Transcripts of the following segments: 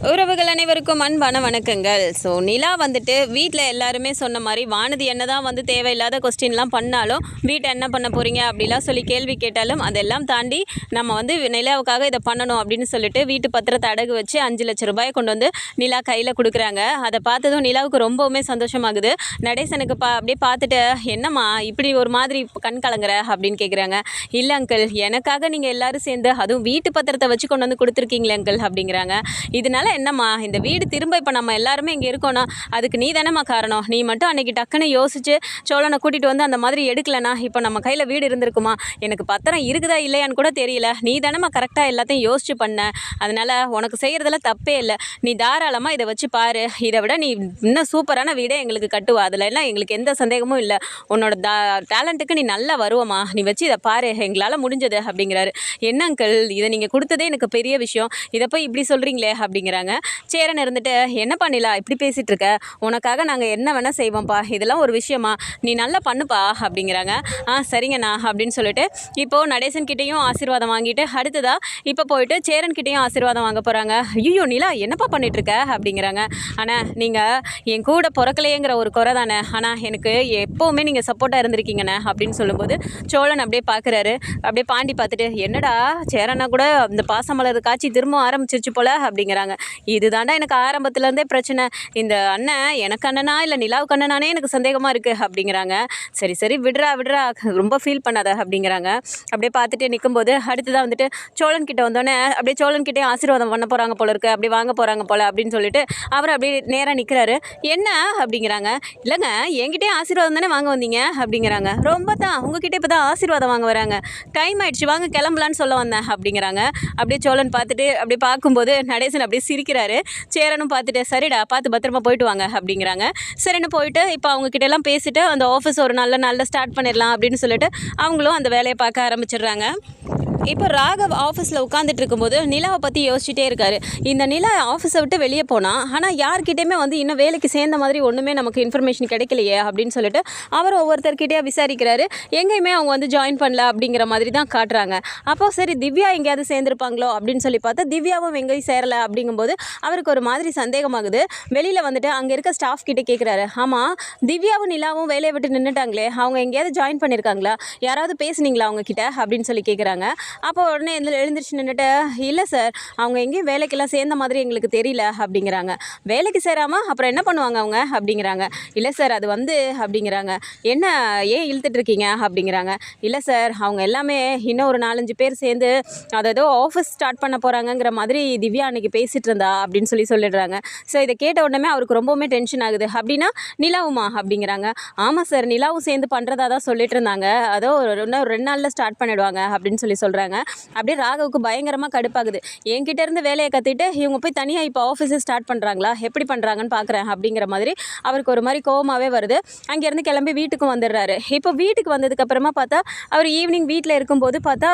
உறவுகள் அனைவருக்கும் அன்பான வணக்கங்கள். ஸோ நிலா வந்துட்டு வீட்டில் எல்லாருமே சொன்ன மாதிரி வானதி என்ன தான் வந்து தேவையில்லாத கொஸ்டின்லாம் பண்ணாலும் வீட்டை என்ன பண்ண போகிறீங்க அப்படிலாம் சொல்லி கேள்வி கேட்டாலும் அதெல்லாம் தாண்டி நம்ம வந்து நிலாவுக்காக இதை பண்ணணும் அப்படின்னு சொல்லிட்டு வீட்டு பத்திரத்தை அடகு வச்சு 5 லட்சம் ரூபாயை கொண்டு வந்து நிலா கையில் கொடுக்குறாங்க. அதை பார்த்ததும் நிலாவுக்கு ரொம்பவுமே சந்தோஷமாகுது. நடேசனுக்கு அப்படியே பார்த்துட்டு என்னம்மா இப்படி ஒரு மாதிரி கண் கலங்குற அப்படின்னு கேட்குறாங்க. இல்லை அங்கிள், எனக்காக நீங்கள் எல்லோரும் சேர்ந்து அதுவும் வீட்டு பத்திரத்தை வச்சு கொண்டு வந்து கொடுத்துருக்கீங்களே அங்கிள் அப்படிங்கிறாங்க. இதனால என்னம்மா இந்த வீடு திரும்ப இப்போ நம்ம எல்லாருமே இங்கே இருக்கோன்னா அதுக்கு நீ தானேம்மா காரணம். நீ மட்டும் அன்றைக்கி டக்குன்னு யோசிச்சு சோழனை கூட்டிகிட்டு வந்து அந்த மாதிரி எடுக்கலைன்னா இப்போ நம்ம கையில் வீடு இருந்திருக்குமா? எனக்கு பத்திரம் இருக்குதா இல்லையான்னு கூட தெரியல. நீ தானேம்மா கரெக்டாக எல்லாத்தையும் யோசிச்சு பண்ண. அதனால் உனக்கு செய்கிறதுல தப்பே இல்லை. நீ தாராளமாக இதை வச்சு பாரு. இதை விட நீ இன்னும் சூப்பரான வீடே எங்களுக்கு கட்டுவா. அதில் எல்லாம் எங்களுக்கு எந்த சந்தேகமும் இல்லை. உன்னோட டேலண்ட்டுக்கு நீ நல்லா வருவமா. நீ வச்சு இதை பாரு, எங்களால் முடிஞ்சது அப்படிங்கிறாரு. என்ன அங்கிள், இதை நீங்கள் கொடுத்ததே எனக்கு பெரிய விஷயம், இதை போய் இப்படி சொல்கிறீங்களே அப்படிங்கிறாங்க. சேரன் இருந்துட்டு என்ன பண்ணிலா இப்படி பேசிகிட்டு இருக்க, உனக்காக நாங்கள் என்ன வேணால் செய்வோம்ப்பா, இதெல்லாம் ஒரு விஷயமா, நீ நல்லா பண்ணுப்பா அப்படிங்கிறாங்க. சரிங்கண்ணா அப்படின்னு சொல்லிட்டு இப்போது நடேசன் கிட்டேயும் ஆசீர்வாதம் வாங்கிட்டு அடுத்ததாக இப்போ போயிட்டு சேரன் கிட்டேயும் ஆசீர்வாதம் வாங்க போகிறாங்க. ஐயோ நிலா என்னப்பா பண்ணிகிட்ருக்க அப்படிங்கிறாங்க. ஆனால் நீங்கள் என் கூட பிறக்கலையேங்கிற ஒரு குறை தானே, ஆனால் எனக்கு எப்போவுமே நீங்கள் சப்போர்ட்டாக இருந்திருக்கீங்கண்ணே அப்படின்னு சொல்லும்போது சோழன் அப்படியே பார்க்குறாரு. அப்படியே பாண்டி பார்த்துட்டு என்னடா சேரனா கூட இந்த பாசமலர் காட்சி திரும்ப ஆரம்பிச்சிருச்சு போல அப்படிங்கிறாங்க. இதுதாண்டா எனக்கு ஆரம்பத்துலேருந்தே பிரச்சனை. இந்த அண்ணன் எனக்கு அண்ணனா இல்லை நிலாவுக்கு அண்ணனானே எனக்கு சந்தேகமாக இருக்குது அப்படிங்கிறாங்க. சரி சரி விடுறா ரொம்ப ஃபீல் பண்ணாத அப்படிங்கிறாங்க. அப்படியே பார்த்துட்டு நிற்கும்போது அடுத்ததான் வந்துட்டு சோழன் கிட்ட வந்தோடனே அப்படியே சோழன் கிட்டே ஆசீர்வாதம் பண்ண போகிறாங்க போல இருக்குது, அப்படி வாங்க போகிறாங்க போல அப்படின்னு சொல்லிட்டு அவர் அப்படியே நேராக நிற்கிறாரு. என்ன அப்படிங்கிறாங்க. இல்லைங்க, என்கிட்டே ஆசீர்வாதம் தானே வாங்க வந்தீங்க அப்படிங்கிறாங்க. ரொம்ப தான் உங்ககிட்ட இப்போ தான் ஆசீர்வாதம் வாங்க வராங்க, டைம் ஆயிடுச்சு வாங்க கிளம்பலான்னு சொல்ல வந்தேன் அப்படிங்கிறாங்க. அப்படியே சோழன் பார்த்துட்டு அப்படியே பார்க்கும்போது நடேசன் அப்படியே சிரிக்கிறாரு. சேரனும் பார்த்துட்டு சரிடா பார்த்து பத்திரமா போயிட்டு வாங்க அப்படிங்கிறாங்க. சரின்னு போயிட்டு இப்போ அவங்கக்கிட்ட எல்லாம் பேசிட்டு அந்த ஆஃபீஸ் ஒரு நல்ல நாளில் ஸ்டார்ட் பண்ணிடலாம் அப்படின்னு சொல்லிட்டு அவங்களும் அந்த வேலையை பார்க்க ஆரம்பிச்சிடுறாங்க. இப்போ ராகவ் ஆஃபீஸில் உட்காந்துட்டு இருக்கும்போது நிலாவை பற்றி யோசிச்சுட்டே இருக்காரு. இந்த நிலா ஆஃபீஸை விட்டு வெளியே போனால் ஆனால் யார்கிட்டையுமே வந்து இன்னும் வேலைக்கு சேர்ந்த மாதிரி ஒன்றுமே நமக்கு இன்ஃபர்மேஷன் கிடைக்கலையே அப்படின்னு சொல்லிட்டு அவர் ஒவ்வொருத்தர்கிட்டே விசாரிக்கிறாரு. எங்கேயுமே அவங்க வந்து ஜாயின் பண்ணல அப்படிங்கிற மாதிரி தான் காட்டுறாங்க. அப்போ சரி திவ்யா எங்கேயாவது சேர்ந்துருப்பாங்களோ அப்படின்னு சொல்லி பார்த்தா திவ்யாவும் எங்கேயும் சேரலை அப்படிங்கும்போது அவருக்கு ஒரு மாதிரி சந்தேகமாகுது. வெளியில் வந்துட்டு அங்கே இருக்க ஸ்டாஃப் கிட்டே கேட்குறாரு. ஆமாம், திவ்யாவும் நிலாவும் வேலையை விட்டு நின்றுட்டாங்களே, அவங்க எங்கேயாவது ஜாயின் பண்ணியிருக்காங்களா, யாராவது பேசுனீங்களா அவங்கக்கிட்ட அப்படின்னு சொல்லி கேட்குறாங்க. அப்போ உடனே எழுந்திரிச்சு நின்றுட்டு இல்லை சார், அவங்க எங்கேயும் வேலைக்கெல்லாம் சேர்ந்த மாதிரி எங்களுக்கு தெரியல அப்படிங்கிறாங்க. வேலைக்கு சேராமல் அப்புறம் என்ன பண்ணுவாங்க அவங்க அப்படிங்கிறாங்க. இல்லை சார் அது வந்து அப்படிங்கிறாங்க. என்ன ஏன் இழுத்துட்டு இருக்கீங்க அப்படிங்கிறாங்க. இல்லை சார் அவங்க எல்லாமே இன்னும் ஒரு 4-5 பேர் சேர்ந்து அதை ஏதோ ஆஃபீஸ் ஸ்டார்ட் பண்ண போகிறாங்கங்கிற மாதிரி திவ்யா அன்றைக்கி பேசிகிட்டு இருந்தா அப்படின்னு சொல்லிடுறாங்க. ஸோ இதை கேட்ட உடனே அவருக்கு ரொம்பவுமே டென்ஷன் ஆகுது. அப்படின்னா நிலாவுமா அப்படிங்கிறாங்க. ஆமாம் சார், நிலாவும் சேர்ந்து பண்ணுறதா தான் சொல்லிட்டு இருந்தாங்க, அதோ இன்னும் 2 நாளில் ஸ்டார்ட் பண்ணிடுவாங்க அப்படின்னு சொல்கிறாங்க. அப்படியே ராகவுக்கு பயங்கரமாக கடுப்பாகுது. என்கிட்ட இருந்து வேலையை கற்றுட்டு இவங்க போய் தனியாக இப்போ ஆஃபீஸை ஸ்டார்ட் பண்ணுறாங்களா, எப்படி பண்ணுறாங்கன்னு பார்க்குறேன் அப்படிங்கிற மாதிரி அவருக்கு ஒரு மாதிரி கோவமாகவே வருது. அங்கேருந்து கிளம்பி வீட்டுக்கும் வந்துடுறாரு. இப்போ வீட்டுக்கு வந்ததுக்கப்புறமா பார்த்தா அவர் ஈவினிங் வீட்டில் இருக்கும்போது பார்த்தா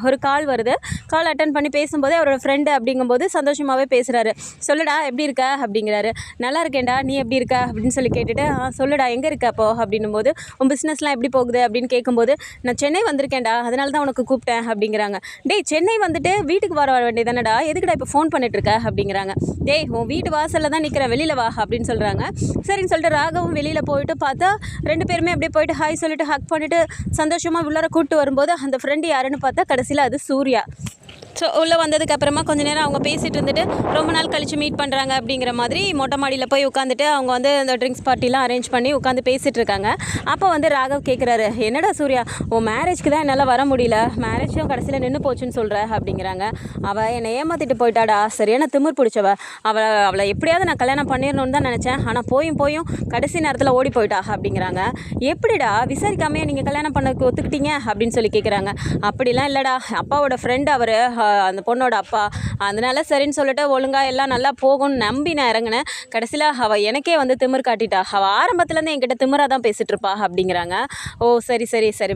ஒரு கால் வருது. கால் அட்டன் பண்ணி பேசும்போது அவரோட ஃப்ரெண்டு அப்படிங்கும்போது சந்தோஷமாகவே பேசுகிறாரு. சொல்லுடா எப்படி இருக்க அப்படிங்கிறாரு. நல்லா இருக்கேன்டா, நீ எப்படி இருக்க அப்படின்னு சொல்லி கேட்டுட்டு சொல்லுடா எங்கே இருக்க அப்போ அப்படின்னும் போது உன் பிஸ்னஸ்லாம் எப்படி போகுது அப்படின்னு கேட்கும்போது நான் சென்னை வந்திருக்கேன்டா, அதனால தான் உனக்கு கூப்பிட்டேன் அப்படிங்கிறாங்க. டேய் சென்னை வந்துட்டு வீட்டுக்கு வர வேண்டியதானடா, எதுக்குடா இப்போ ஃபோன் பண்ணிட்டு இருக்க அப்படிங்கிறாங்க. டேய் உன் வீட்டு வாசலில் தான் நிற்கிறேன், வெளியில் வா அப்படின்னு சொல்கிறாங்க. சரின்னு சொல்லிட்டு ராகவும் வெளியில் போயிட்டு பார்த்தா 2 பேருமே அப்படியே போயிட்டு ஹாய் சொல்லிட்டு ஹக் பண்ணிவிட்டு சந்தோஷமாக உள்ளார கூப்பிட்டு வரும்போது அந்த ஃப்ரெண்டு யாருன்னு பார்த்தா கடைசியில் அது சூர்யா. ஸோ உள்ளே வந்ததுக்கப்புறமா கொஞ்ச நேரம் அவங்க பேசிகிட்டு இருந்துட்டு ரொம்ப நாள் கழித்து மீட் பண்ணுறாங்க அப்படிங்கிற மாதிரி மொட்டை மாடியில் போய் உட்காந்துட்டு அவங்க வந்து இந்த ட்ரிங்க்ஸ் பார்ட்டிலாம் அரேஞ்ச் பண்ணி உட்காந்து பேசிகிட்டு இருக்காங்க. அப்போ வந்து ராகவ் கேட்குறாரு. என்னடா சூர்யா, உன் மேரேஜ்க்கு தான் என்னால் வர முடியல, மேரேஜும் கடைசியில் நின்று போச்சுன்னு சொல்கிற அப்படிங்கிறாங்க. அவள் என்னை ஏமாற்றிட்டு போயிட்டாடா, சரியான திமிர் பிடிச்சவ, அவளை எப்படியாவது நான் கல்யாணம் பண்ணிடணும்னு தான் நினச்சேன், ஆனால் போயும் கடைசி நேரத்தில் ஓடி போயிட்டா அப்படிங்கிறாங்க. எப்படிடா விசாரிக்காமையே நீங்கள் கல்யாணம் பண்ணக்கு ஒத்துக்கிட்டீங்க அப்படின்னு சொல்லி கேட்குறாங்க. அப்படிலாம் இல்லைடா, அப்பாவோட ஃப்ரெண்டு அவர், அந்த பொண்ணோட அப்பா, அதனால சரின்னு சொல்லிட்டு ஒழுங்காக எல்லாம் நல்லா போகும்னு நம்பி நான் இறங்கினேன். கடைசியில் அவள் எனக்கே வந்து திமிர் காட்டிட்டா, அவள் ஆரம்பத்துலேருந்து என்கிட்ட திமிராக தான் பேசிகிட்டு இருப்பா அப்படிங்கிறாங்க. ஓ சரி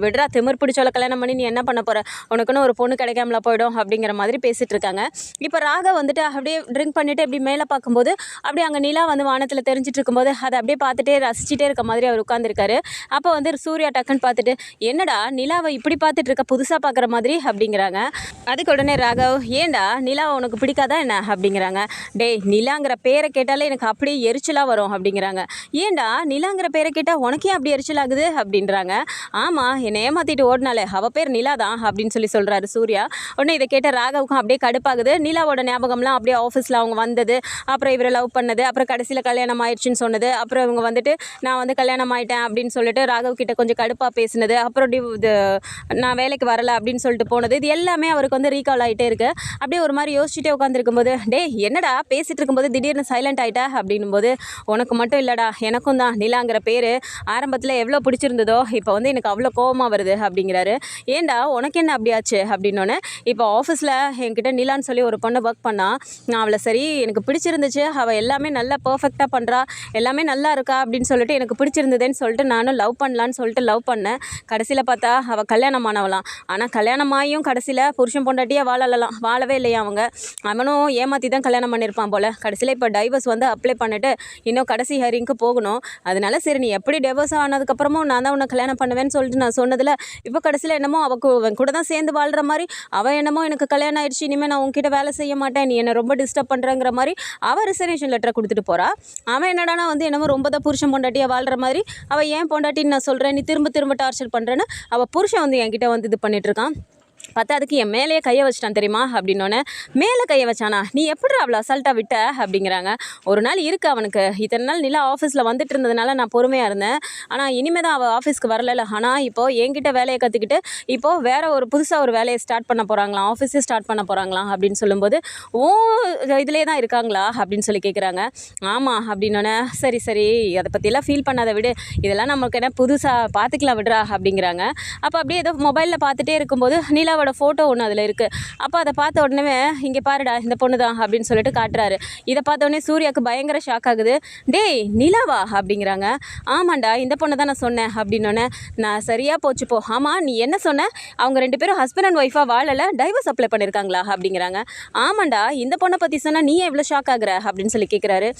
விடுறா, திமிர் பிடிச்சவளை கல்யாணம் பண்ணி நீ என்ன பண்ண போகிற, உனக்குன்னு ஒரு பொண்ணு கிடைக்காமல போயிடும் அப்படிங்கிற மாதிரி பேசிகிட்டு இருக்காங்க. இப்போ ராகவ் வந்துட்டு அப்படியே ட்ரிங்க் பண்ணிவிட்டு அப்படி மேலே பார்க்கும்போது அப்படியே அங்கே நிலா வந்து வானத்தில் தெரிஞ்சிட்டு இருக்கும்போது அதை அப்படியே பார்த்துட்டே ரசிச்சுட்டே இருக்க மாதிரி அவர் உட்காந்துருக்காரு. அப்போ வந்து சூர்யா டக்குன்னு பார்த்துட்டு என்னடா நிலாவை இப்படி பார்த்துட்டு இருக்க, புதுசாக பார்க்குற மாதிரி அப்படிங்கிறாங்க. அதுக்கு உடனே ராகவ், ஏண்டா நிலா உனக்கு பிடிக்காதா என்ன அப்படிங்கிறாங்க. டேய், நிலாங்கிற பேரை கேட்டாலே எனக்கு அப்படியே எரிச்சலாக வரும் அப்படிங்கிறாங்க. ஏண்டா நிலாங்கிற பேரை கேட்டால் உனக்கே அப்படி எரிச்சல் ஆகுது அப்படின்றாங்க. ஆமாம், என்னை ஏமாற்றிட்டு ஓடினாலே அவள் பேர் நிலா தான் அப்படின்னு சொல்கிறாரு சூர்யா. உடனே இதை கேட்ட ராகவுக்கும் அப்படியே கடுப்பாகுது. நிலாவோட ஞாபகம்லாம் அப்படியே ஆஃபீஸில் அவங்க வந்தது, அப்புறம் இவரை லவ் பண்ணது, அப்புறம் கடைசியில் கல்யாணம் ஆயிடுச்சுன்னு சொன்னது, அப்புறம் இவங்க வந்துட்டு நான் வந்து கல்யாணம் ஆகிட்டேன் அப்படின்னு சொல்லிட்டு ராகவ் கிட்ட கொஞ்சம் கடுப்பாக பேசினது, அப்புறம் இது நான் வேலைக்கு வரலை அப்படின்னு சொல்லிட்டு போனது, இது எல்லாமே அவருக்கு வந்து ரீகால் ஆகிட்டே இருக்கு. அப்படியே ஒரு மாதிரி யோசிச்சுட்டே உட்காந்துருக்கும்போது, டே என்னடா பேசிகிட்டு இருக்கும்போது திடீர்னு சைலண்ட் ஆகிட்டா அப்படின்னும்போது, உனக்கு மட்டும் இல்லைடா எனக்கும் தான் நிலாங்கிற பேர் ஆரம்பத்தில் எவ்வளோ பிடிச்சிருந்ததோ இப்போ வந்து எனக்கு அவ்வளோ கோபமாக வருது அப்படிங்கிறாரு. ஏண்டா உனக்கு என்ன அப்படியாச்சு அப்படின்னோடனே, இப்போ ஆஃபீஸில் என்கிட்ட நிலான்னு சொல்லி ஒரு பொண்ணை ஒர்க் பண்ணா, நான் அவளை சரி எனக்கு பிடிச்சிருந்துச்சு, அவள் எல்லாமே நல்லா பர்ஃபெக்டாக பண்ணுறா, எல்லாமே நல்லா இருக்கா அப்படின்னு சொல்லிட்டு எனக்கு பிடிச்சிருந்ததுன்னு சொல்லிட்டு நானும் லவ் பண்ணலான்னு சொல்லிட்டு லவ் பண்ணேன். கடைசியில் பார்த்தா அவள் கல்யாணம் ஆனவளாம். ஆனால் கல்யாணமாயும் கடைசியில் புருஷன் பொண்டாட்டியாக வாழவே இல்லையா அவங்க. அவனும் ஏமாற்றி தான் கல்யாணம் பண்ணியிருப்பான் போல். கடைசியில் இப்போ டைவர்ஸ் வந்து அப்ளை பண்ணிவிட்டு இன்னும் கடைசி ஹியரிங்க்கு போகணும். அதனால சரி நீ எப்படி டைவர்ஸ் ஆனதுக்கப்புறமும் நான் தான் உன்னை கல்யாணம் பண்ணுவேன்னு சொல்லிட்டு நான் சொன்னதில் இப்போ கடைசியில் என்னமோ அவன் கூட தான் சேர்ந்து வாழ்கிற மாதிரி, அவள் என்னமோ எனக்கு கல்யாணம் ஆயிடுச்சு, இனிமேல் நான் உன்கிட்ட வேலை செய்ய மாட்டேன், நீ என்னை ரொம்ப டிஸ்டர்ப் பண்ணுறங்கிற மாதிரி அவள் ரிசர்வேஷன் லெட்டரை கொடுத்துட்டு போகிறா. அவன் என்னடானா வந்து என்னமோ ரொம்ப தான் புருஷன் பொண்டாட்டியாக வாழ்கிற மாதிரி, அவள் ஏன் பொண்டாட்டின்னு நான் சொல்கிறேன், நீ திரும்ப திரும்ப டார்ச்சர் பண்ணுறேன்னு அவள் புருஷன் வந்து என்கிட்ட வந்து இது பண்ணிகிட்ருக்கான். பார்த்தா அதுக்கு என் மேலேயே கையை வச்சிட்டான் தெரியுமா அப்படின்னோடனே, மேலே கையை வச்சானா, நீ எப்படி அவ்வளோ அசால்ட்டாக விட்ட அப்படிங்கிறாங்க. ஒரு நாள் இருக்கு அவனுக்கு, இத்தனை நாள் நிலா ஆஃபீஸில் வந்துட்டு இருந்ததுனால நான் பொறுமையாக இருந்தேன். ஆனால் இனிமேல் தான் அவள் ஆஃபீஸ்க்கு வரல. ஆனால் இப்போது என்கிட்ட வேலையை கற்றுக்கிட்டு இப்போது வேறு ஒரு புதுசாக ஒரு வேலையை ஸ்டார்ட் பண்ண போகிறாங்களாம், ஆஃபீஸே ஸ்டார்ட் பண்ண போகிறாங்களாம் அப்படின்னு சொல்லும்போது, ஓ இதிலே தான் இருக்காங்களா அப்படின்னு சொல்லி கேட்குறாங்க. ஆமாம் அப்படின்னோடனே, சரி சரி அதை பற்றிலாம் ஃபீல் பண்ணாத விடு, இதெல்லாம் நமக்கு என்ன புதுசாக பார்த்துக்கலாம் விடுறா அப்படிங்கிறாங்க. அப்போ அப்படியே ஏதோ மொபைலில் பார்த்துட்டே இருக்கும்போது நிலாவோட ஃபோட்டோ ஒன்று அதில் இருக்குது. அப்போ அதை பார்த்த உடனே, இங்கே பாருடா இந்த பொண்ணு தான் அப்படின்னு சொல்லிட்டு காட்டுறாரு. இதை பார்த்த உடனே சூர்யாவுக்கு பயங்கர ஷாக் ஆகுது. டேய் நிலாவா அப்படிங்கிறாங்க. ஆமாண்டா இந்த பொண்ணை தான் நான் சொன்னேன் அப்படின்னோடனே, நான் சரியாக போச்சு போ. ஆமாம் நீ என்ன சொன்ன, அவங்க 2 பேரும் ஹஸ்பண்ட் அண்ட் ஒய்ஃபாக வாழலை, டைவர்ஸ் அப்ளை பண்ணியிருக்காங்களா அப்படிங்கிறாங்க. ஆமாண்டா இந்த பொண்ணை பற்றி சொன்னால் நீ எவ்வளோ ஷாக் ஆகுற அப்படின்னு சொல்லி கேட்குறாரு.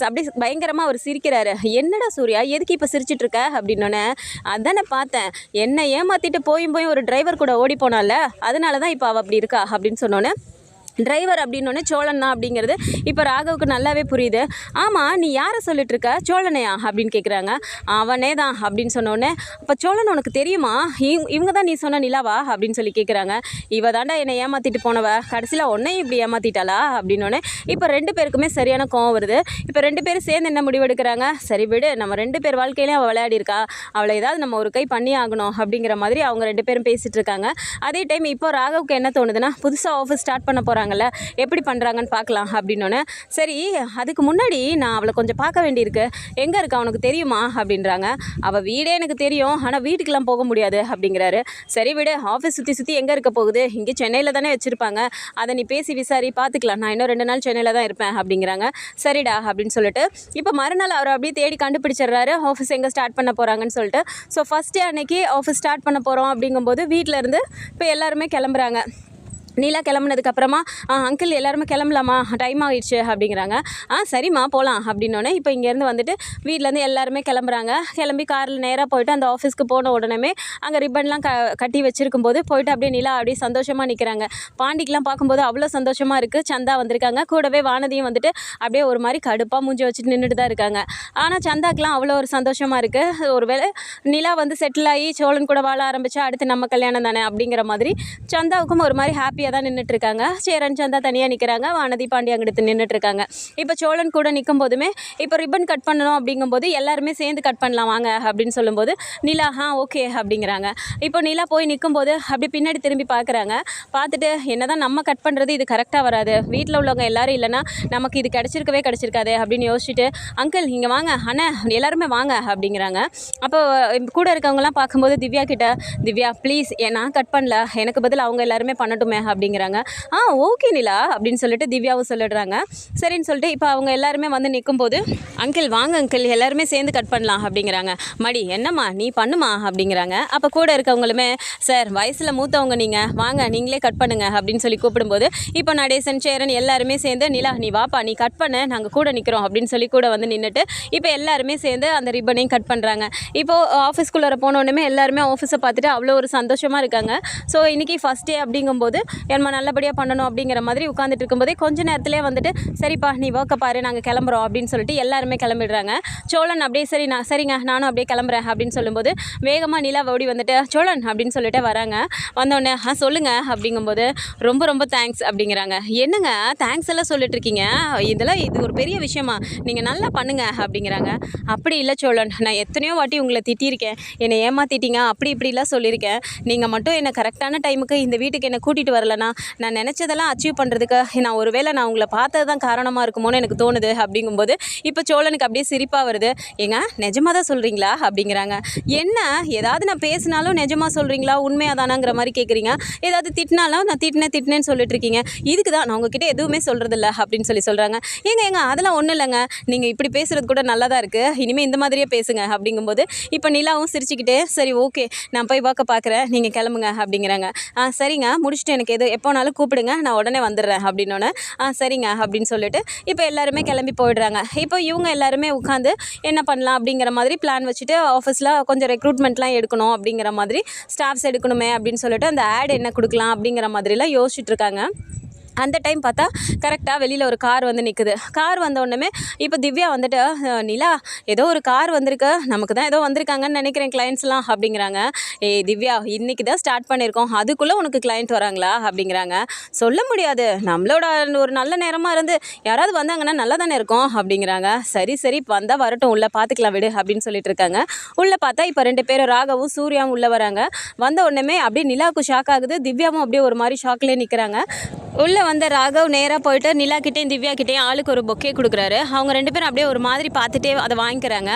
அப்படி பயங்கரமாக அவர் சிரிக்கிறாரு. என்னடா சூர்யா எதுக்கு இப்போ சிரிச்சிட்ருக்க அப்படின்னோடனே, அதானே பார்த்தேன் என்னை ஏமாற்றிட்டு போயும் ஒரு டிரைவர் கூட ஓடி போனால, அதனால தான் இப்போ அவள் அப்படி இருக்கா அப்படின்னு சொன்னோன்னே, டிரைவர் அப்படின்னோடனே சோழன் தான் அப்படிங்கிறது இப்போ ராகவுக்கு நல்லாவே புரியுது. ஆமாம் நீ யாரை சொல்லிட்டு இருக்க, சோழனையா அப்படின்னு கேட்குறாங்க. அவனே தான் அப்படின்னு சொன்னோடனே, அப்போ சோழன் உனக்கு தெரியுமா, இவங்க தான் நீ சொன்ன நிலாவா அப்படின்னு சொல்லி கேட்குறாங்க. இவ தாண்டா என்னை ஏமாற்றிட்டு போனவ, கடைசியில் உன்னையும் இப்படி ஏமாற்றிட்டாளா அப்படின்னோடனே இப்போ 2 பேருக்குமே சரியான கோவம் வருது. இப்போ 2 பேரும் சேர்ந்து என்ன முடிவெடுக்கிறாங்க, சரி விடு நம்ம 2 பேர் வாழ்க்கையிலையும் அவள் விளையாடி இருக்கா, அவளை ஏதாவது நம்ம ஒரு கை பண்ணி ஆகணும் அப்படிங்கிற மாதிரி அவங்க 2 பேரும் பேசிகிட்டு இருக்காங்க. அதே டைம் இப்போ ராகவுக்கு என்ன தோணுதுன்னா, புதுசாக ஆஃபீஸ் ஸ்டார்ட் பண்ண போகிறாங்க, எப்படி பண்ணுறாங்கன்னு பார்க்கலாம் அப்படின்னோடனே, சரி அதுக்கு முன்னாடி நான் அவளை கொஞ்சம் பார்க்க வேண்டியிருக்கு, எங்கே இருக்கா உனக்கு தெரியுமா அப்படின்றாங்க. அவள் வீடே எனக்கு தெரியும், ஆனால் வீட்டுக்கெலாம் போக முடியாது அப்படிங்கிறாரு. சரி விடு, ஆஃபீஸ் சுற்றி எங்கே இருக்க போகுது, இங்கே சென்னையில் தானே வச்சுருப்பாங்க, அதை நீ பேசி விசாரி பார்த்துக்கலாம், நான் இன்னும் 2 நாள் சென்னையில் தான் இருப்பேன் அப்படிங்கிறாங்க. சரிடா அப்படின்னு சொல்லிட்டு இப்போ மறுநாள் அவர் அப்படியே தேடி கண்டுபிடிச்சிடுறாரு ஆஃபீஸ் எங்கே ஸ்டார்ட் பண்ண போகிறாங்கன்னு சொல்லிட்டு. ஸோ ஃபஸ்ட் டே அன்னைக்கு ஆஃபீஸ் ஸ்டார்ட் பண்ண போகிறோம் அப்படிங்கும்போது வீட்டில் இருந்து இப்போ எல்லாருமே கிளம்புறாங்க. நீலா கிளம்புனதுக்கப்புறமா, அங்கிள் எல்லாருமே கிளம்பலாமா, டைம் ஆகிடுச்சு அப்படிங்கிறாங்க. சரிம்மா போகலாம் அப்படின்னோடனே இப்போ இங்கேருந்து வந்துட்டு வீட்டிலேருந்து எல்லாருமே கிளம்புறாங்க. கிளம்பி காரில் நேராக போய்ட்டு அந்த ஆஃபீஸ்க்கு போன உடனே அங்கே ரிப்பன்லாம் கட்டி வச்சுருக்கும்போது போய்ட்டு அப்படியே நிலா அப்படியே சந்தோஷமாக நிற்கிறாங்க. பாண்டிக்கெலாம் பார்க்கும்போது அவ்வளோ சந்தோஷமாக இருக்குது. சந்தா வந்திருக்காங்க, கூடவே வானதியும் வந்துட்டு அப்படியே ஒரு மாதிரி கடுப்பாக மூஞ்சி வச்சுட்டு நின்றுட்டு தான் இருக்காங்க. ஆனால் சந்தாக்கெலாம் அவ்வளோ ஒரு சந்தோஷமாக இருக்குது. ஒருவேளை நிலா வந்து செட்டில் ஆகி சோழன் கூட வாழ ஆரம்பித்தா அடுத்து நம்ம கல்யாணம் தானே அப்படிங்கிற மாதிரி சந்தாவுக்கும் ஒரு மாதிரி ஹாப்பியாக தான் நின்றுட்டுருக்காங்க. சேரன் சந்தா தனியாக நிற்கிறாங்க, வானதி பாண்டி அங்கிட்டு நின்றுட்டுருக்காங்க. இப்போ சோழன் கூட நிற்கும் போதுமே இப்போ ரிப்பன் கட் பண்ணணும் அப்படிங்கும்போது எல்லாருமே சேர்ந்து கட் பண்ணலாம் வாங்க அப்படின்னு சொல்லும்போது நிலா ஓகே அப்படிங்கிறாங்க. இப்போ நிலா போய் நிற்கும்போது அப்படி பின்னாடி திரும்பி பார்க்குறாங்க. பார்த்துட்டு என்னதான் நம்ம கட் பண்ணுறது இது கரெக்டாக வராது, வீட்டில் உள்ளவங்க எல்லாரும் இல்லைன்னா நமக்கு இது கிடச்சிருக்காது அப்படின்னு யோசிச்சுட்டு, அங்கிள் இங்கே வாங்க, அண்ணன் எல்லாருமே வாங்க அப்படிங்கிறாங்க. அப்போ கூட இருக்கவங்கலாம் பார்க்கும்போது திவ்யா கிட்ட, திவ்யா ப்ளீஸ் நான் கட் பண்ணல, எனக்கு பதில் அவங்க எல்லாருமே பண்ணட்டுமே அப்படிங்கிறாங்க. ஓகே நிலா அப்படின்னு சொல்லிட்டு திவ்யாவும் சொல்லிடுறாங்க. சரின்னு சொல்லிட்டு இப்போ அவங்க எல்லாருமே வந்து நிற்கும்போது, அங்கிள் வாங்க அங்கிள் எல்லாருமே சேர்ந்து கட் பண்ணலாம் அப்படிங்கிறாங்க. மடி என்னம்மா நீ பண்ணுமா அப்படிங்கிறாங்க. அப்போ கூட இருக்கவங்களுமே, சார் வயசில் மூத்தவங்க நீங்கள் வாங்க நீங்களே கட் பண்ணுங்க அப்படின்னு சொல்லி கூப்பிடும்போது இப்போ நடேசன் சேரன் எல்லாருமே சேர்ந்து, நிலா நீ வாப்பா நீ கட் பண்ண, நாங்கள் கூட நிற்கிறோம் அப்படின்னு சொல்லி கூட வந்து நின்றுட்டு இப்போ எல்லாருமே சேர்ந்து அந்த ரிப்பனையும் கட் பண்ணுறாங்க. இப்போது ஆஃபீஸ்குள்ளே போனோடனே எல்லாருமே ஆஃபீஸை பார்த்துட்டு அவ்வளோ ஒரு சந்தோஷமாக இருக்காங்க. ஸோ இன்றைக்கி ஃபஸ்ட் டே அப்படிங்கும்போது நம்ம நல்லபடியாக பண்ணணும் அப்படிங்கிற மாதிரி உட்காந்துட்டு இருக்கும்போதே கொஞ்ச நேரத்துலேயே வந்துட்டு சரிப்பா நீ ஒர்க்கை பாரு நாங்கள் கிளம்புறோம் அப்படின்னு சொல்லிட்டு எல்லாருமே கிளம்பிடுறாங்க. சோழன் அப்படியே சரிங்க நானும் அப்படியே கிளம்புறேன் அப்படின்னு சொல்லும்போது வேகமாக நிலா ஓடி வந்துட்டு சோழன் அப்படின்னு சொல்லிட்டு வராங்க. வந்தோடனே சொல்லுங்க அப்படிங்கும்போது ரொம்ப ரொம்ப தேங்க்ஸ் அப்படிங்கிறாங்க. என்னங்க தேங்க்ஸ் எல்லாம் சொல்லிட்டு இருக்கீங்க, இது ஒரு பெரிய விஷயமா, நீங்கள் நல்லா பண்ணுங்க அப்படிங்கிறாங்க. அப்படி இல்லை சோழன், நான் எத்தனையோ வாட்டி உங்களை திட்டியிருக்கேன், என்னை ஏமாத்திட்டீங்க அப்படி இப்படிலாம் சொல்லியிருக்கேன். நீங்கள் மட்டும் என்னை கரெக்டான டைமுக்கு இந்த வீட்டுக்கு என்னை கூட்டிகிட்டு வரலனா நான் நினச்சதெல்லாம் அச்சீவ் பண்ணுறதுக்கு நான் உங்களை பார்த்தது தான் காரணமாக இருக்குமோன்னு எனக்கு தோணுது அப்படிங்கும்போது இப்போ சோழனுக்கு அப்படியே சிரிப்பாக வருது. ஏங்க நிஜமாக தான் சொல்கிறீங்களா அப்படிங்கிறாங்க. என்ன ஏதாவது நான் பேசினாலும் நிஜமாக சொல்கிறீங்களா உண்மையாக தானாங்கிற மாதிரி கேட்குறீங்க, ஏதாவது திட்டினாலும் நான் திட்டினேன்னு சொல்லிட்டு இருக்கீங்க, இதுக்கு தான் நான் உங்ககிட்ட எதுவுமே சொல்கிறதில்ல அப்படின்னு சொல்கிறாங்க. ஏங்க அதெல்லாம் ஒன்றும் இல்லைங்க, நீங்கள் இப்படி பேசுகிறது கூட நல்லா தான் இருக்குது, இனிமேல் இந்த மாதிரியே பேசுங்க அப்படிங்கும்போது இப்போ நிலாவும் சிரிச்சுக்கிட்டே சரி ஓகே நான் போய் பார்க்குறேன் நீங்கள் கிளம்புங்க அப்படிங்கிறாங்க. சரிங்க முடிச்சுட்டு எனக்கு எப்போனாலும் கூப்பிடுங்க நான் உடனே வந்துடுறேன் அப்படின்னோடனே சரிங்க அப்படின்னு சொல்லிட்டு இப்போ எல்லாருமே கிளம்பி போயிடுறாங்க. இப்போ இவங்க எல்லாருமே உட்காந்து என்ன பண்ணலாம் அப்படிங்கிற மாதிரி பிளான் வச்சுட்டு ஆஃபீஸில் கொஞ்சம் ரெக்ரூட்மெண்ட்லாம் எடுக்கணும் அப்படிங்கிற மாதிரி ஸ்டாஃப்ஸ் எடுக்கணுமே அப்படின்னு சொல்லிட்டு அந்த ஆட் என்ன கொடுக்கலாம் அப்படிங்கிற மாதிரிலாம் யோசிச்சுட்டு இருக்காங்க. அந்த டைம் பார்த்தா கரெக்டாக வெளியில் ஒரு கார் வந்து நிற்குது. கார் வந்த உடனே இப்போ திவ்யா வந்துட்டு நிலா ஏதோ ஒரு கார் வந்திருக்கு, நமக்கு தான் ஏதோ வந்திருக்காங்கன்னு நினைக்கிறேன் கிளைண்ட்ஸ்லாம் அப்படிங்கிறாங்க. திவ்யா இன்றைக்கி தான் ஸ்டார்ட் பண்ணியிருக்கோம், அதுக்குள்ளே உனக்கு கிளைண்ட் வராங்களா அப்படிங்கிறாங்க. சொல்ல முடியாது, நம்மளோட ஒரு நல்ல நேரமாக இருந்து யாராவது வந்தாங்கன்னா நல்லா தானே இருக்கும் அப்படிங்கிறாங்க. சரி வந்தால் வரட்டும் உள்ளே பார்த்துக்கலாம் விடு அப்படின்னு சொல்லிட்டு இருக்காங்க. உள்ளே பார்த்தா இப்போ 2 பேரும் ராகவும் சூர்யாவும் உள்ளே வராங்க. வந்த உடனே அப்படியே நிலாவுக்கு ஷாக் ஆகுது, திவ்யாவும் அப்படியே ஒரு மாதிரி ஷாக்லேயே நிற்கிறாங்க. உள்ளே வந்த ராகவ் நேராக போயிட்டு நிலா கிட்டேயும் திவ்யா கிட்டேயும் ஆளுக்கு ஒரு பொக்கே கொடுக்குறாரு. அவங்க 2 பேரும் அப்படியே ஒரு மாதிரி பார்த்துட்டே அதை வாங்கிக்கிறாங்க.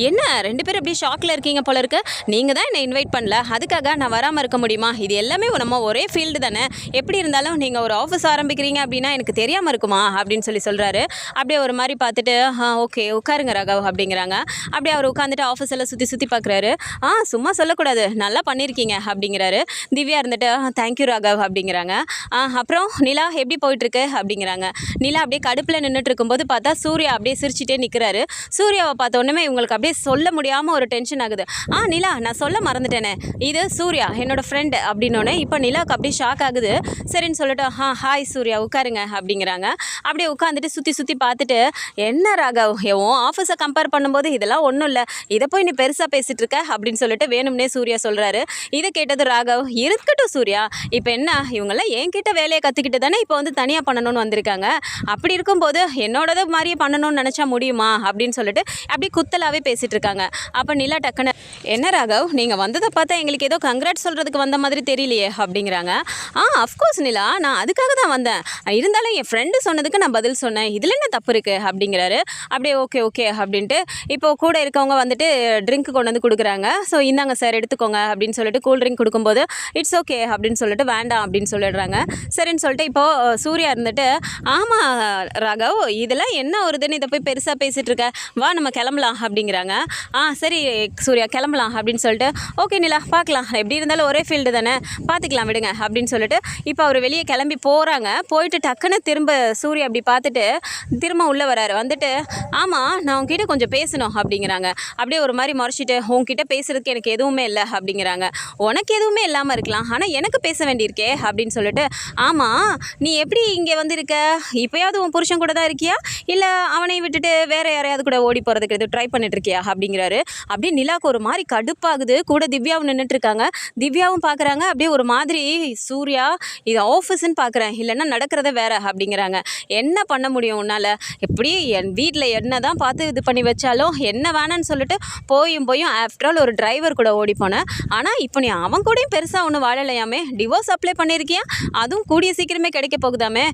என்ன 2 பேரும் அப்படியே ஷாக்கில் இருக்கீங்க போல இருக்கு, நீங்கள் தான் என்னை இன்வைட் பண்ணல, அதுக்காக நான் வராமல் இருக்க முடியுமா, இது எல்லாமே நம்ம ஒரே ஃபீல்டு தானே, எப்படி இருந்தாலும் நீங்கள் ஒரு ஆஃபீஸ் ஆரம்பிக்கிறீங்க அப்படின்னா எனக்கு தெரியாமல் இருக்குமா அப்படின்னு சொல்கிறாரு. அப்படியே ஒரு மாதிரி பார்த்துட்டு ஓகே உட்காருங்க ராகவ் அப்படிங்கிறாங்க. அப்படியே அவர் உட்காந்துட்டு ஆஃபீஸ் எல்லாம் சுற்றி பார்க்குறாரு. சும்மா சொல்லக்கூடாது நல்லா பண்ணியிருக்கீங்க அப்படிங்கிறாரு. திவ்யா இருந்துட்டு தேங்க்யூ ராகவ் அப்படிங்கிறாங்க. அப்புறம் நிலா எப்படி போயிட்டுருக்கு அப்படிங்கிறாங்க. நிலா அப்படியே கடுப்பில் நின்றுட்டு இருக்கும்போது பார்த்தா சூர்யா அப்படியே சிரிச்சிட்டே நிற்கிறாரு. சூர்யாவை பார்த்த உடனே இவங்களுக்கு அப்படியே சொல்ல முடியாமல் ஒரு டென்ஷன் ஆகுது. நிலா நான் சொல்ல மறந்துட்டேனே, இது சூர்யா என்னோட ஃப்ரெண்டு அப்படின்னோடனே இப்போ நிலாவுக்கு அப்படியே ஷாக் ஆகுது. சரின்னு சொல்லிட்டு ஹாய் சூர்யா உட்காருங்க அப்படிங்கிறாங்க. அப்படியே உட்காந்துட்டு சுற்றி பார்த்துட்டு என்ன ராகவ் உன் ஆஃபீஸை கம்பேர் பண்ணும்போது இதெல்லாம் ஒன்றும் இல்லை, இதை போய் நீ பெருசாக பேசிகிட்டு இருக்க அப்படின்னு சொல்லிட்டு வேணும்னே சூர்யா சொல்கிறாரு. இதை கேட்டது ராகவ் இருக்கட்டும் சூர்யா, இப்போ என்ன இவங்கெல்லாம் என்கிட்ட வேலையை கற்றுக்கிட்டு தானே இப்போ வந்து தனியாக பண்ணணும்னு வந்திருக்காங்க, அப்படி இருக்கும்போது என்னோடது மாதிரியே பண்ணணும்னு நினச்சா முடியுமா அப்படின்னு சொல்லிட்டு அப்படி குத்தலாகவே பேசிகிட்டு இருக்காங்க. அப்போ நிலா டக்குன்னு என்ன ராகவ் நீங்கள் வந்ததை பார்த்தா எங்களுக்கு ஏதோ கங்க்ராட் சொல்கிறதுக்கு வந்த மாதிரி தெரியலையே அப்படிங்கிறாங்க. அஃப்கோர்ஸ் நிலா நான் அதுக்காக தான் வந்தேன், இருந்தாலும் என் ஃப்ரெண்டு சொன்னதுக்கு நான் பதில் சொன்னேன், இதில் என்ன தப்பு இருக்குது அப்படிங்கிறாரு. அப்படியே ஓகே அப்படின்ட்டு இப்போ கூட இருக்கவங்க வந்துட்டு ட்ரிங்க் கொண்டு வந்து கொடுக்குறாங்க. ஸோ இந்தாங்க சார் எடுத்துக்கோங்க அப்படின்னு சொல்லிட்டு கூல் ட்ரிங்க் கொடுக்கும்போது இட்ஸ் ஓகே அப்படின்னு சொல்லிட்டு வேண்டாம் அப்படின்னு சொல்லிடுறாங்க. சரின்னு சொல்லிட்டு இப்போது சூர்யா இருந்துட்டு ஆமாம் ராகவ் இதெல்லாம் என்ன வருதுன்னு இதை போய் பெருசாக பேசிகிட்டு இருக்க, வா நம்ம கிளம்பலாம் அப்படிங்கிறாங்க. சரி சூர்யா கிளம்பலாம் அப்படின்னு சொல்லிட்டு ஓகே நிலா பார்க்கலாம், எப்படி இருந்தாலும் ஒரே ஃபீல்டு தானே பார்த்துக்கலாம் விடுங்க அப்படின்னு சொல்லிட்டு இப்போ அவர் வெளியே கிளம்பி போகிறாங்க. போயிட்டு டக்குன்னு திரும்ப சூர்யா அப்படி பார்த்துட்டு திரும்ப உள்ளே வராரு. வந்துட்டு ஆமாம் நான் உங்ககிட்ட கொஞ்சம் பேசணும் அப்படிங்கிறாங்க. அப்படியே ஒரு மாதிரி முறைச்சிட்டு உங்ககிட்ட பேசுகிறதுக்கு எனக்கு எதுவுமே இல்லை அப்படிங்கிறாங்க. உனக்கு எதுவுமே இல்லாமல் இருக்கலாம், ஆனால் எனக்கு பேச வேண்டியிருக்கே அப்படின்னு சொல்லிட்டு ஆமாம் நீ எப்படி இங்கே வந்திருக்க, இப்போயாவது உன் புருஷன் கூட தான் இருக்கியா இல்லை அவனை விட்டுட்டு வேறு யாரையாவது கூட ஓடி போகிறதுக்கு எதுவும் ட்ரை பண்ணிட்டு இருக்கியா அப்படிங்கிறாரு. அப்படியே நிலாவுக்கு ஒரு மாதிரி கடுப்பாகுது. கூட திவ்யாவும் நின்றுட்டுருக்காங்க. திவ்யாவும் பார்க்குறாங்க. அப்படியே ஒரு மாதிரி சூர்யா இது ஆஃபீஸ்ன்னு பார்க்குறேன் இல்லைன்னா நடக்கிறத வேறு அப்படிங்கிறாங்க. என்ன பண்ண முடியும் உன்னால், எப்படி என் வீட்டில் என்ன தான் பார்த்து இது பண்ணி வச்சாலும் என்ன வேணான்னு சொல்லிட்டு போயும் ஆஃப்டர் ஆல் ஒரு டிரைவர் கூட ஓடி போனேன், ஆனால் இப்போ நீ அவன் கூடயும் பெருசாக ஒன்றும் வாழலையாமே, டிவோர்ஸ் அப்ளை பண்ணியிருக்கியா, அதுவும் கூடிய சீக்கிரமே கிடைக்க போகுதாமே,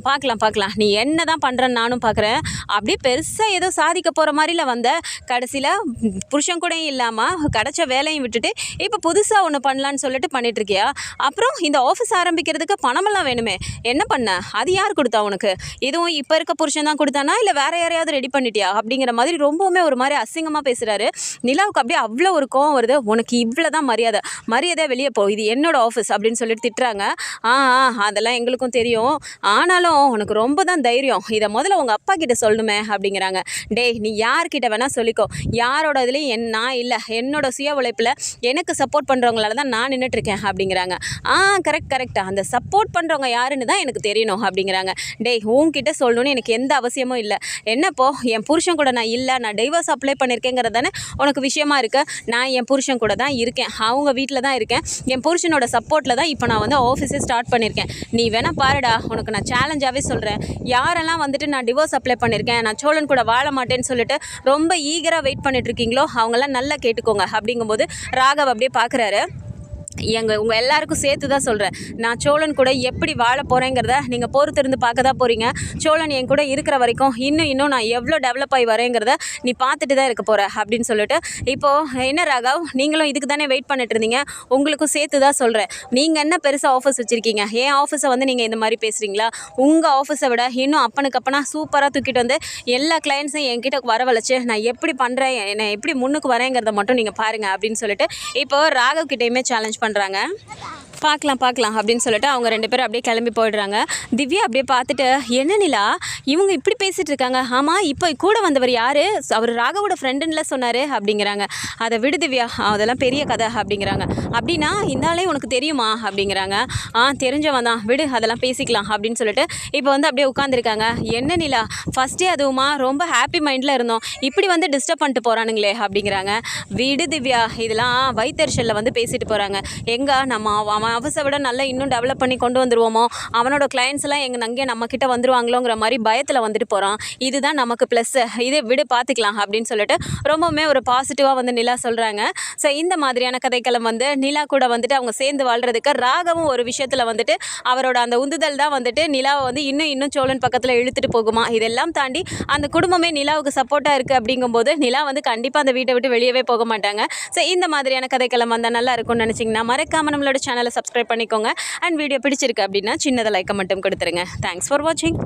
பார்க்கலாம் நீ என்ன தான் பண்ணுறேன்னு நானும் பார்க்குறேன், அப்படியே பெருசாக ஏதோ சாதிக்க போகிற மாதிரில வந்த கடைசியில் புருஷன் கூடயும் இல்லாமல் கிடச்ச வேலையும் விட்டுட்டு இப்போ புதுசாக ஒன்று பண்ணலான்னு சொல்லிட்டு பண்ணிகிட்ருக்கியா, அப்புறம் இந்த ஆஃபீஸ் ஆரம்பிக்கிறதுக்கு பணமெல்லாம் வேணுமே என்ன பண்ண, அது யார் கொடுத்தா உனக்கு, இதுவும் இப்போ இருக்க புருஷன் தான் கொடுத்தானா இல்லை வேறு யாரையாவது ரெடி பண்ணிட்டியா அப்படிங்கிற மாதிரி ரொம்பவுமே ஒரு மாதிரி அசிங்கமாக பேசுகிறாரு. நிலாவுக்கு அப்படியே அவ்வளோ ஒரு கோவம் வருது. உனக்கு இவ்வளோ தான் மரியாதை வெளியே போ, இது என்னோட ஆஃபீஸ் அப்படின்னு சொல்லிட்டு திட்டுறாங்க. அதெல்லாம் எங்களுக்கும் தெரியும், ஆனாலும் உனக்கு ரொம்ப தான் தைரியம், இதை முதல்ல உங்கள் அப்பா கிட்ட சொல்லணுமே அப்படிங்கிறாங்க. டேய் நீ யார்கிட்ட வேணால் சொல்லிக்கோ, யாரோட இதுலேயும் நான் இல்லை, என்னோட சுய உழைப்பில் எனக்கு சப்போர்ட் பண்ணுறவங்களால தான் நான் நின்றுட்டுருக்கேன் அப்படிங்கிறாங்க. கரெக்டாக அந்த சப்போர்ட் பண்ணுறவங்க யாருன்னு தான் எனக்கு தெரியணும் அப்படிங்கிறாங்க. டேய் உன்கிட்ட சொல்லணும்னு எனக்கு எந்த அவசியமும் இல்லை, என்னப்போ என் புருஷன் கூட நான் இல்லை, நான் டைவர்ஸ் அப்ளை பண்ணியிருக்கேங்கிறது தானே உனக்கு விஷயமா இருக்கு. நான் என் புருஷன் கூட தான் இருக்கேன், அவங்க வீட்டில் தான் இருக்கேன், என் புருஷனோட சப்போர்ட்டில் தான் இப்போ நான் வந்து ஆஃபீஸே ஸ்டார்ட் பண்ணியிருக்கேன். நீ வேணால் பாருடா, உனக்கு நான் சேலஞ்சாகவே சொல்கிறேன், யாரெல்லாம் வந்துட்டு நான் டிவோர்ஸ் அப்ளை பண்ணியிருக்கேன், நான் சோழன் கூட வாழ மாட்டேன்னு சொல்லிட்டு ரொம்ப ஈகராக வெயிட் பண்ணிட்டு இருக்கீங்களோ அவங்களாம் நல்லா கேட்டுக்கோங்க அப்படிங்கும்போது ராகவ் அப்படியே பார்க்குறாரு. உங்கள் எல்லாருக்கும் சேர்த்து தான் சொல்கிறேன், நான் சோழன் கூட எப்படி வாழ போகிறேங்கிறத நீங்கள் பொறுத்திருந்து பார்க்க தான் போகிறீங்க. சோழன் என் கூட இருக்கிற வரைக்கும் இன்னும் நான் எவ்வளோ டெவலப் ஆகி வரேங்கிறத நீ பார்த்துட்டு தான் இருக்க போகிற அப்படின்னு சொல்லிட்டு, இப்போது என்ன ராகவ், நீங்களும் இதுக்கு தானே வெயிட் பண்ணிட்டு இருந்தீங்க, உங்களுக்கும் சேர்த்து தான் சொல்கிறேன். நீங்கள் என்ன பெருசாக ஆஃபீஸ் வச்சுருக்கீங்க, என் ஆஃபீஸை வந்து நீங்கள் இந்த மாதிரி பேசுகிறீங்களா? உங்கள் ஆஃபீஸை விட இன்னும் அப்பனுக்கு அப்பனா சூப்பராக தூக்கிட்டு வந்து எல்லா கிளைண்ட்ஸையும் என்கிட்ட வரவழைச்சு நான் எப்படி பண்ணுறேன், என்னை எப்படி முன்னுக்கு வரேங்கிறத மட்டும் நீங்கள் பாருங்கள் அப்படின்னு சொல்லிட்டு இப்போது ராகவ் கிட்டேயுமே சேலஞ்ச் பண்ணுறாங்க. பார்க்கலாம் அப்படின்னு சொல்லிட்டு அவங்க 2 பேரும் அப்படியே கிளம்பி போயிடுறாங்க. திவ்யா அப்படியே பார்த்துட்டு, என்ன நிலா இவங்க இப்படி பேசிகிட்டு இருக்காங்க, ஆமாம் இப்போ கூட வந்தவர் யார், அவர் ராகவோட ஃப்ரெண்டுன்னு சொன்னார் அப்படிங்கிறாங்க. அதை விடு திவ்யா, அதெல்லாம் பெரிய கதை அப்படிங்கிறாங்க. அப்படின்னா இந்த ஆளே உனக்கு தெரியுமா அப்படிங்கிறாங்க. தெரிஞ்சவன் தான், விடு அதெல்லாம் பேசிக்கலாம் அப்படின்னு சொல்லிட்டு இப்போ வந்து அப்படியே உட்காந்துருக்காங்க. என்ன நிலா ஃபஸ்ட்டே அதுவுமா ரொம்ப ஹாப்பி மைண்டில் இருந்தோம், இப்படி வந்து டிஸ்டர்ப் பண்ணிட்டு போகிறானுங்களே அப்படிங்கிறாங்க. விடு திவ்யா, இதெல்லாம் வைத்தறிச்சலில் வந்து பேசிட்டு போகிறாங்க. நம்ம அவன் அவசை விட நல்லா இன்னும் டெவலப் பண்ணி கொண்டு வந்துருவோமோ, அவனோட கிளைண்ட்ஸ் எல்லாம் அங்கேயே நம்மக்கிட்ட வந்துருவாங்களோங்கிற மாதிரி பயத்தில் வந்துட்டு போகிறான், இதுதான் நமக்கு ப்ளஸ்ஸு, இதை விடு பார்த்துக்கலாம் அப்படின்னு சொல்லிட்டு ரொம்பவுமே ஒரு பாசிட்டிவாக வந்து நிலா சொல்கிறாங்க. ஸோ இந்த மாதிரியான கதைக்களம் வந்து நிலா கூட வந்துட்டு அவங்க சேர்ந்து வாழ்கிறதுக்கு ராகவும் ஒரு விஷயத்தில் வந்துட்டு அவரோட அந்த உந்துதல் தான் வந்துட்டு நிலாவை வந்து இன்னும் சோழன் பக்கத்தில் இழுத்துட்டு போகுமா. இதெல்லாம் தாண்டி அந்த குடும்பமே நிலாவுக்கு சப்போர்ட்டாக இருக்குது அப்படிங்கும்போது நிலா வந்து கண்டிப்பாக அந்த வீட்டை விட்டு வெளியவே போக மாட்டாங்க. ஸோ இந்த மாதிரியான கதைக்களம் வந்தால் நல்லா இருக்கும்னு நினச்சிங்கன்னா மறக்காமல் நம்மளோட சேனலை சப்ஸ்கிரைப் பண்ணிக்கோங்க. அண்ட் வீடியோ பிடிச்சிருக்கு அப்படின்னா சின்னதாக லைக்கை மட்டும் கொடுத்துருங்க. தேங்க்ஸ் ஃபார் வாட்சிங்.